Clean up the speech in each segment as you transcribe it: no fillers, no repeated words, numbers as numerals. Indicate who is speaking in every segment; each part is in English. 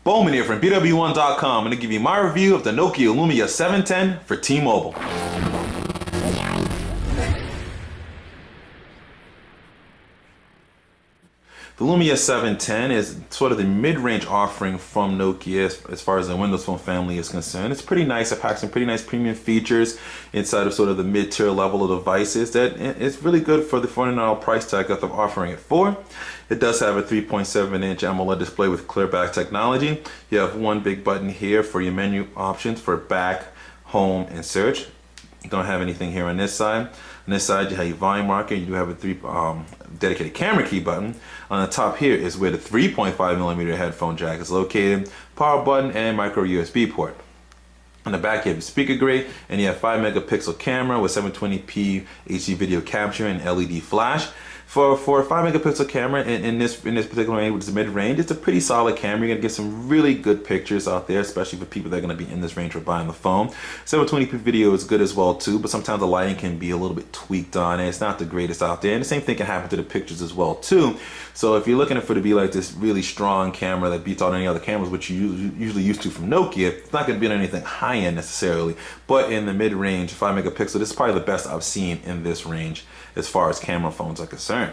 Speaker 1: BWOne here from BWOne.com. I'm going to give you my review of the Nokia Lumia 710 for T-Mobile. The Lumia 710 is sort of the mid-range offering from Nokia as far as the Windows Phone family is concerned. It's pretty nice. It packs some pretty nice premium features inside of sort of the mid-tier level of devices that it's really good for the $400 price tag that they're offering it for. It does have a 3.7-inch AMOLED display with clear back technology. You have one big button here for your menu options for back, home, and search. You don't have anything here on this side. On this side, you have your volume marker. You do have a dedicated camera key button. On the top here is where the 3.5mm headphone jack is located, power button, and micro USB port. On the back, you have a speaker grade, and you have 5-megapixel camera with 720p HD video capture and LED flash. For a 5-megapixel camera in this particular range, which is mid-range, it's a pretty solid camera. You're gonna get some really good pictures out there, especially for people that are gonna be in this range for buying the phone. 720p video is good as well too, but sometimes the lighting can be a little bit tweaked on it. It's not the greatest out there, and the same thing can happen to the pictures as well too. So if you're looking for it to be like this really strong camera that beats out any other cameras, which you usually used to from Nokia, it's not gonna be on anything high-end necessarily, but in the mid-range, 5-megapixel, this is probably the best I've seen in this range as far as camera phones are concerned.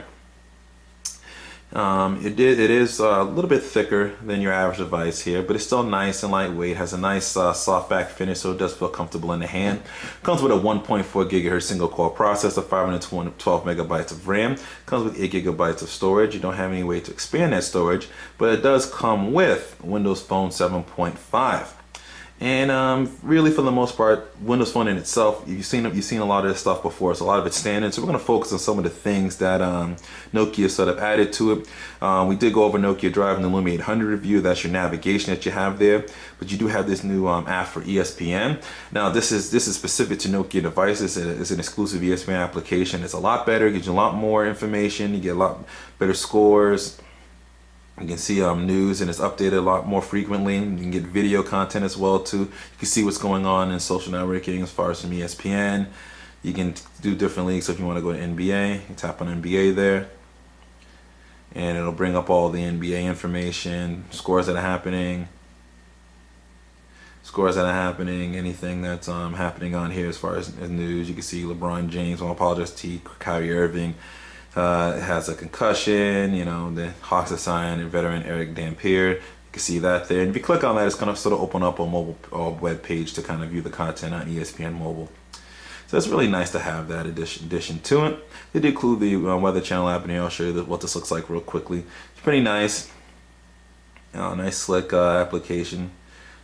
Speaker 1: It is a little bit thicker than your average device here, but it's still nice and lightweight. Has a nice soft back finish, so it does feel comfortable in the hand. Comes with a 1.4 gigahertz single core processor, 512 megabytes of RAM. Comes with 8 gigabytes of storage. You don't have any way to expand that storage, but it does come with Windows Phone 7.5. And really, for the most part, Windows Phone in itself, you've seen a lot of this stuff before, so a lot of it's standard. So we're going to focus on some of the things that Nokia sort of added to it. We did go over Nokia Drive in the Lumia 800 review. That's your navigation that you have there. But you do have this new app for ESPN. Now, this is specific to Nokia devices. It's an exclusive ESPN application. It's a lot better. It gives you a lot more information. You get a lot better scores. You can see news, and it's updated a lot more frequently. You can get video content as well too. You can see what's going on in social networking as far as from ESPN. You can do different leagues. So if you want to go to NBA, you can tap on NBA there, and it'll bring up all the NBA information, scores that are happening, anything that's happening on here as far as news. You can see LeBron James, I apologize, Kyrie Irving. It has a concussion, the Hawks assigned veteran Eric Dampier. You can see that there. And if you click on that, it's going to sort of open up a mobile web page to kind of view the content on ESPN Mobile. So it's really nice to have that addition to it. They did include the Weather Channel app in here. I'll show you what this looks like real quickly. It's pretty nice. Nice slick application.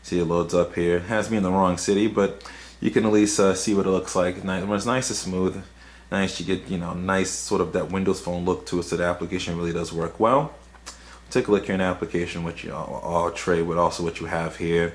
Speaker 1: See, it loads up here. It has me in the wrong city, but you can at least see what it looks like. It's nice and smooth. Nice, you get nice sort of that Windows Phone look to it, so the application really does work well. Take a look here in the application, which all tray with also what you have here.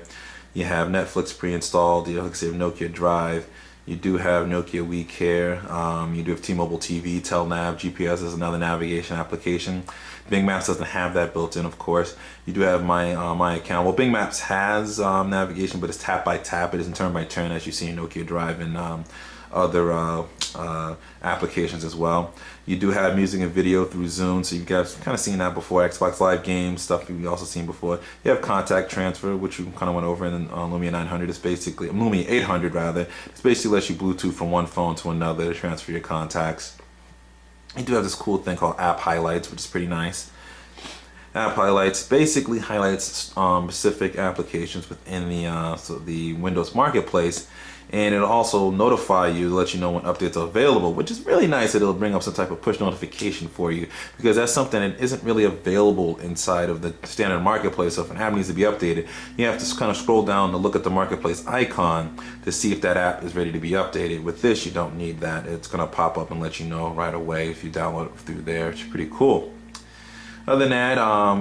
Speaker 1: You have Netflix pre-installed. You have Nokia Drive. You do have Nokia WeCare. You do have T-Mobile TV, TelNav, GPS is another navigation application. Bing Maps doesn't have that built in, of course. You do have my account. Well, Bing Maps has navigation, but it's tap by tap. It isn't turn by turn as you see in Nokia Drive and other applications as well. You do have music and video through Zoom, so you've guys kind of seen that before. Xbox Live games, stuff you've also seen before. You have contact transfer, which we kind of went over in Lumia 900. It's basically Lumia 800 rather. It's basically lets you Bluetooth from one phone to another to transfer your contacts. You do have this cool thing called App Highlights, which is pretty nice. App Highlights basically highlights specific applications within the Windows Marketplace, and it'll also notify you to let you know when updates are available, which is really nice. It'll bring up some type of push notification for you, because that's something that isn't really available inside of the standard Marketplace. So if an app needs to be updated, you have to kind of scroll down to look at the Marketplace icon to see if that app is ready to be updated. With this, you don't need that. It's going to pop up and let you know right away if you download it through there. It's pretty cool. Other than that,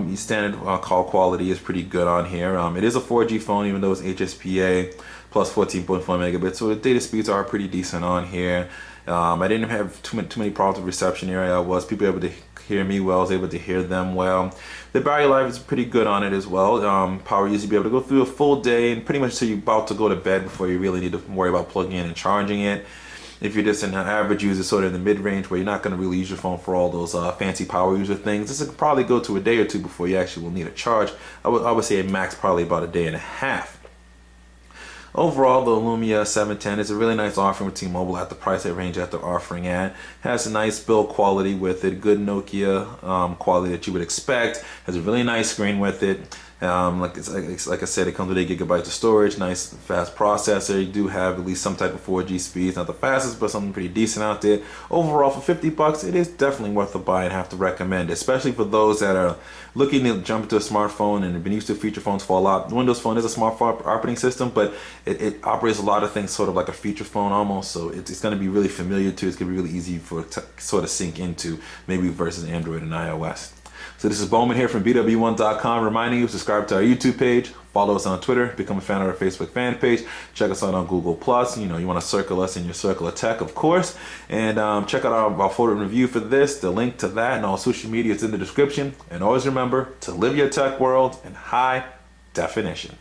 Speaker 1: the standard call quality is pretty good on here. It is a 4G phone, even though it's HSPA plus 14.4 megabits, so the data speeds are pretty decent on here. I didn't have too many problems with reception area. People able to hear me well, I was able to hear them well. The battery life is pretty good on it as well. Power used to be able to go through a full day, and pretty much until you're about to go to bed before you really need to worry about plugging in and charging it. If you're just an average user, sort of in the mid-range where you're not going to really use your phone for all those fancy power user things, this will probably go to a day or two before you actually will need a charge. I would say at max probably about a day and a half. Overall, the Lumia 710 is a really nice offering with T-Mobile at the price range that they're offering at. Has a nice build quality with it, good Nokia quality that you would expect. Has a really nice screen with it. Like I said, it comes with 8 gigabytes of storage, nice fast processor. You do have at least some type of 4G speeds, not the fastest, but something pretty decent out there. Overall, for 50 bucks, it is definitely worth a buy and have to recommend it, especially for those that are looking to jump into a smartphone and have been used to feature phones for a lot. The Windows Phone is a smart operating system, but it operates a lot of things sort of like a feature phone almost, so it's going to be really familiar to. It's going to be really easy for it to sort of sink into, maybe versus Android and iOS. So this is BWOne here from BWOne.com, reminding you to subscribe to our YouTube page, follow us on Twitter, become a fan of our Facebook fan page, check us out on Google+. You know, you want to circle us in your circle of tech, of course, and check out our photo review for this. The link to that and all social media is in the description. And always remember to live your tech world in high definition.